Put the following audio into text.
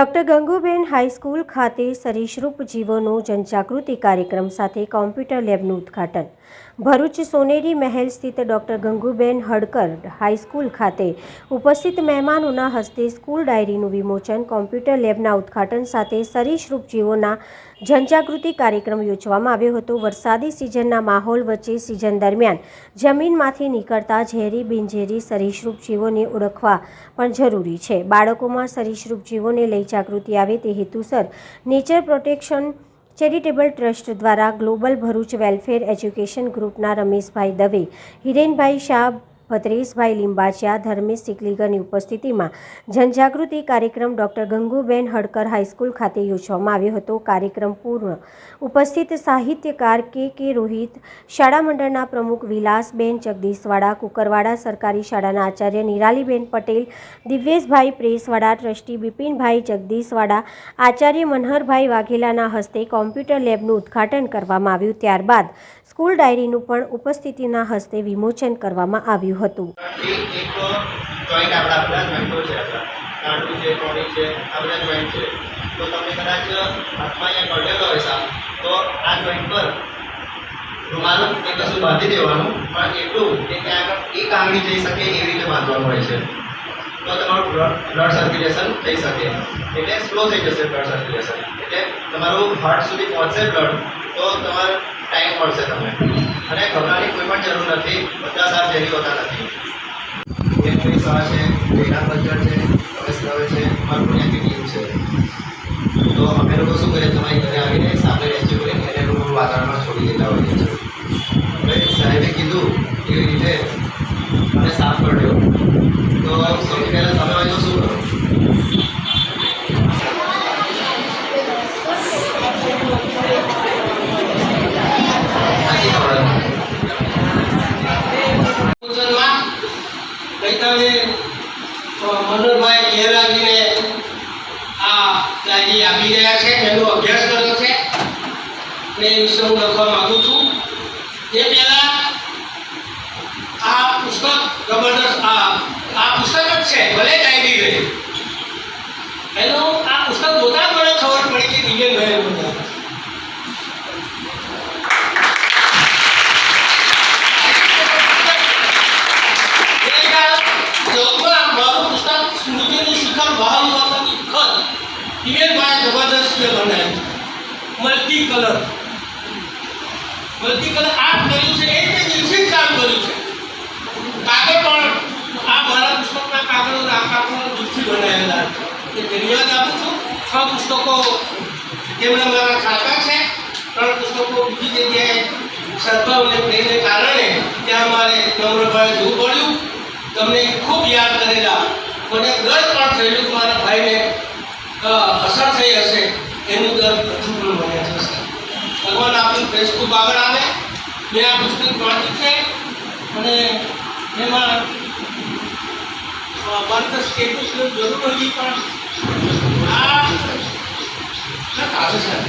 Doctor ગંગુબેન high school ખાતે સરીસૃપ જીવોનો જનજાગૃતિ કાર્યક્રમ સાથે કોમ્પ્યુટર લેબનું ઉદ્ઘાટન. ભરૂચ સોનેરી મહેલ સ્થિત ડોક્ટર ગંગુબેન હડકર હાઈસ્કૂલ ખાતે ઉપસ્થિત મહેમાનોના હસ્તે સ્કૂલ ડાયરીનું વિમોચન, કોમ્પ્યુટર લેબના ઉદ્ઘાટન સાથે સરીસૃપ જીવોના જનજાગૃતિ કાર્યક્રમ યોજવામાં આવ્યો હતો. વરસાદી સિઝનના માહોલ વચ્ચે સિઝન દરમિયાન જમીનમાંથી નીકળતા ઝેરી બિનઝેરી સરીસૃપ જીવોને ઓળખવા પણ જરૂરી છે. બાળકોમાં સરીસૃપ જીવોને લઈ જાગૃતિ આવે તે હેતુસર નેચર પ્રોટેક્શન ચેરિટેબલ ટ્રસ્ટ દ્વારા ગ્લોબલ ભરૂચ વેલફેર એજ્યુકેશન ગ્રુપના રમેશભાઈ દવે, હિરેનભાઈ શાહ, ભદ્રેશભાઈ લિંબાચિયા, ધર્મેશ સિકલીગરની ઉપસ્થિતિમાં જનજાગૃતિ કાર્યક્રમ ડોક્ટર ગંગુબેન હડકર હાઈસ્કૂલ ખાતે યોજવામાં આવ્યો હતો. કાર્યક્રમ પૂર્વ ઉપસ્થિત સાહિત્યકાર કે રોહિત, શાળા મંડળના પ્રમુખ વિલાસબેન જગદીશવાડા, કુકરવાડા સરકારી શાળાના આચાર્ય નિરાલીબેન પટેલ, દિવ્યેશભાઈ પ્રેસવાડા, ટ્રસ્ટી બિપિનભાઈ જગદીશવાડા, આચાર્ય મનહરભાઈ વાઘેલાના હસ્તે કોમ્પ્યુટર લેબનું ઉદ્ઘાટન કરવામાં આવ્યું. ત્યારબાદ સ્કૂલ ડાયરીનું પણ ઉપસ્થિતિના હસ્તે વિમોચન કરવામાં આવ્યું હતું. રૂમાલ કે કશું બાંધી દેવાનું, પણ એટલું કે ત્યાં આગળ એક આંગળી જઈ શકે એવી રીતે બાંધવાનું હોય છે, તો તમારું બ્લડ સર્ક્યુલેશન થઈ શકે, એટલે સ્લો થઈ જશે બ્લડ સર્ક્યુલેશન, એટલે તમારું હાર્ટ સુધી પહોંચશે બ્લડ, તો તમારે ટાઈમ મળશે તમને. અને ગભરાની કોઈ પણ જરૂર નથી, બધા સાફ ઝેરી હોતા નથી. એમની શાળા છે, વેલા કલ્ચર છે, રમેશ દવે છે, અમારું પુણ્યાની ટીમ છે. તો અમે લોકો શું કરીએ, તમારી ઘરે આવીને સામે રેસ્ક્યુ કરીને એને લોકો વાતાવરણમાં છોડી દેતા હોઈએ છીએ. હવે સાહેબે કીધું એવી રીતે મને સાફ કર્યો, તો સૌથી પહેલાં તમે હોય તો શું કરો? ગઈકાલે મનોહરભાઈ ઘેરાજીને આ ડાયરી આપી રહ્યા છે, એનો અભ્યાસ કર્યો છે અને એ વિશે હું લખવા માગું છું. એ પહેલાં આ પુસ્તક જબરદસ્ત આ પુસ્તક જ છે, ભલે ડાયરી રહી. એનો આ પુસ્તક જોતા મને ખબર પડી કે દિવ્યનભાઈ બધા જબરદસ્ત બનાવ્યું. મલ્ટી કલર આર્ટ કર્યું છે, એ રીતે દિલથી કામ કર્યું છે. કાગળ પણ આ મારા પુસ્તકના કાગળોના આકાર પણ દિલથી બનાવેલા છે. એ ધન્યવાદ આપું છું. 6 પુસ્તકો તેમણે મારા ખાતા છે. 3 પુસ્તકો બીજી જગ્યાએ સદભાવને પ્રેમને કારણે ત્યાં મારે નમ્રભાઈ જોવું પડ્યું. તમને ખૂબ યાદ કરેલા, મને ગર્વ પણ થયેલું કે મારા ભાઈને અસર થઈ હશે, એનું દર હજુ પણ બન્યા થશે. ભગવાન આપણું પ્રેસ ખૂબ આગળ આવે. મેં આ પુસ્તક વાંચ્યું છે અને એમાં મારે તો સ્ટેટસની જરૂર હતી, પણ આ આવે છે.